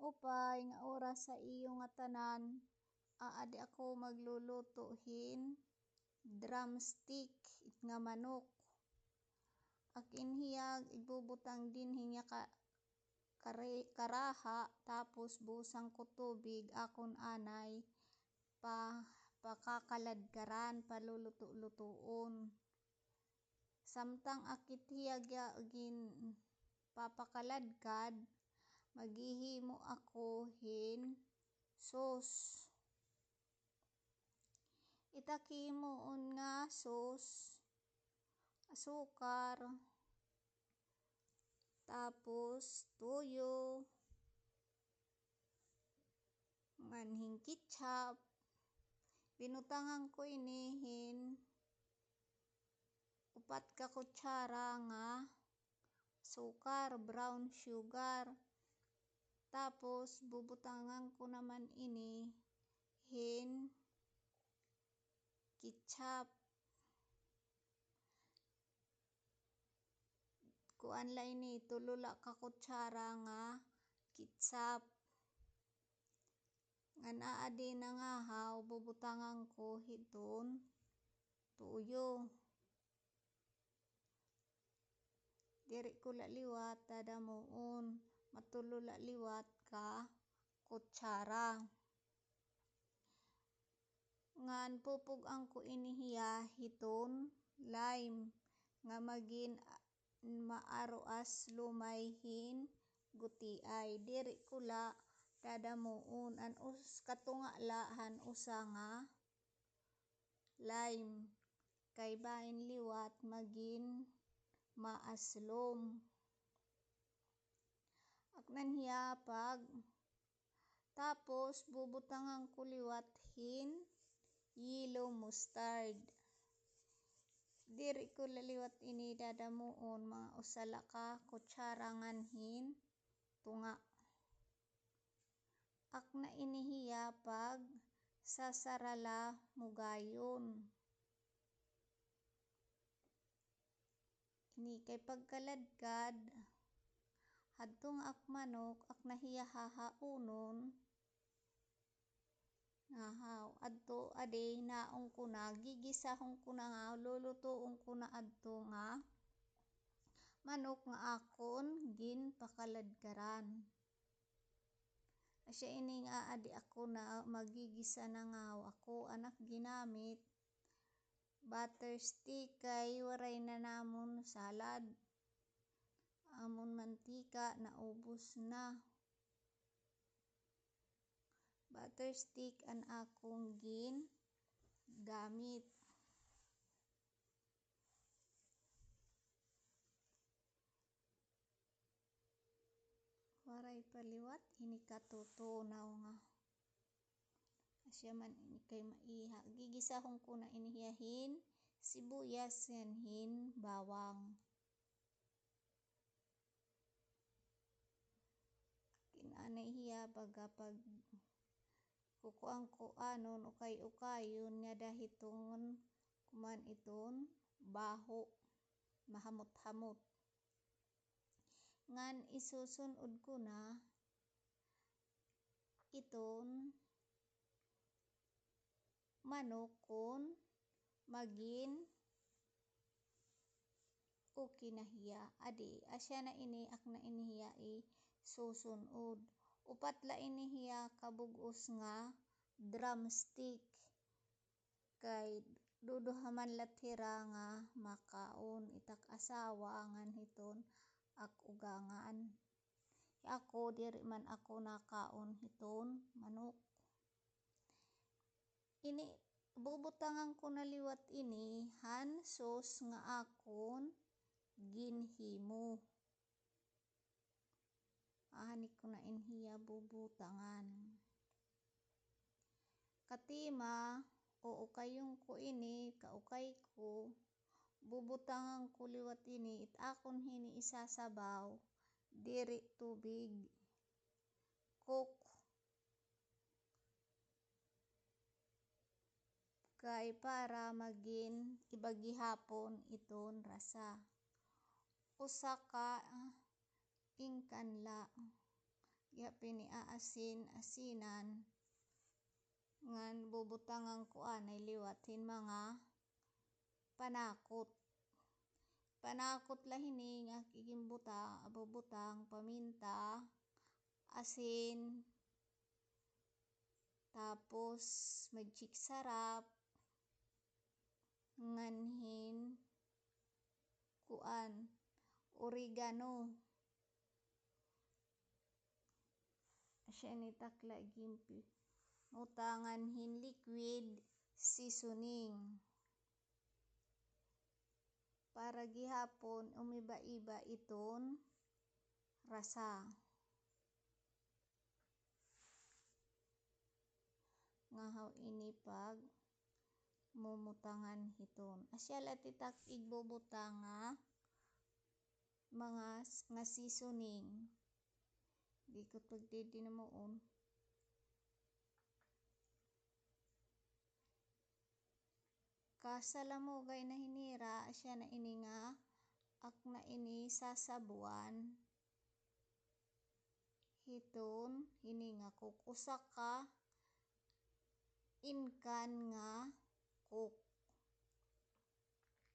upay nga oras sa iyo nga tanan, adi ako maglulutuhin drumstick nga manok. Akin hiyag ibubutang din hinya karaha tapos busang ko tubig akon anay pakakaladkaran paluluto-lutuon. Samtang akit hiyag agin papakaladkad, maghihimo ako hin sauce. Itakimoon nga sauce, asukar, tapos tuyo, manhing ketchup. Binutangan ko inihin 4 ka kutsara nga sukar, brown sugar. Tapos bubutangan ko naman ini hin ketchup. Kuan la ini 3 ka kutsara nga ketchup. Ngan adi nangahaw bubutangan ko hiton tuyo. Diri ko liwat tadamuon matulo liwat ka kutsara. Ngan pupug-ang ko ini hiya hiton lime nga magin maaruas lumay hin gutiay. Diri ko la dadamuon katunga lahan usa nga lime kay bain liwat magin maaslom. Aknan hiya tapos bubutangan ko liwat hin yellow mustard. Diri ko laliwat ini dadamuon mga usala ka kutsara ngan hin tunga. Akna ini hiya sasarala mugayon. Ini kay pagkaladkad hadtong manok akna hiya hahaunon ngahaw adto adi naong ko na gigisahon ko na nga lulutuon ko na adto nga manok nga akon gin pakaladkaran. Asya ini nga adi ako na magigisa na nga ako anak ginamit butter stick kay waray na namon salad. Amon mantika naubos na. Butter stick an akong gin gamit. Waray paliwat ini katutunaw nga. Asya man ini kay maiha. Gigisahon ko na ini hiya hin sibuyas yan hin bawang. Kinanay hiya baga pag kukuang ko anon ukay-ukayon nya dahiton kuman iton baho mahamot-hamot. Ngan isusunod ko na iton manok kun magin okay na hiya. Adi asya na ini akna ini hiya susunod. Upat la ini hiya kabug-os nga drumstick kay duduhaman latira nga makaon itak asawa ngan hiton ak-ugangan. Ako diri man ako nakaon hiton manok. Ini bubutangan ko na liwat ini han sauce nga akon ginhimo. Ahani ko na inhiya bubutangan. Katima o ukayong ko ini kaukay ko bubutangan ko liwat ini it akon hini isasabaw diri tubig cook kay para magin ibagihapon iton rasa. Usa ka ingkan la Yapin ni aasin asinan ngan bubutangan ko anay liwatin mga panakot. Panakot lahini nga kigimbuta abubutang paminta, asin, tapos magic sarap, nganhin oregano. Asya ni takla gimpi utangan hin liquid seasoning. Para gihapon umiba-iba iton rasa. Ngahaw ini pag mumutangan hiton. Asya latitak igbubutang nga seasoning. Di ko pagdidinamuon. Kasalamugay na hinira asya na ini nga akna ini sasabuan hiton ini nga kukusak ka inkan nga cook.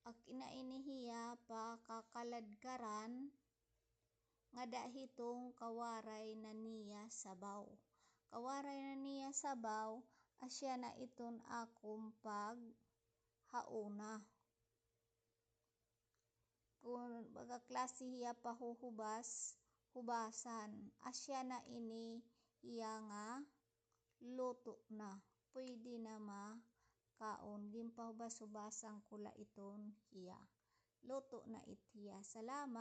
Ak ina ini hiya pa kakaladkaran nga dahitong kawaray na niya sabaw. Kawaray na niya sabaw asya na iton akong pag hauna. Kung baga klase hiya pahuhubasan asya na ini hiya nga luto na. Pwede na makaon. Gimpahubas-hubasan ko la iton hiya. Luto na it hiya. Salamat.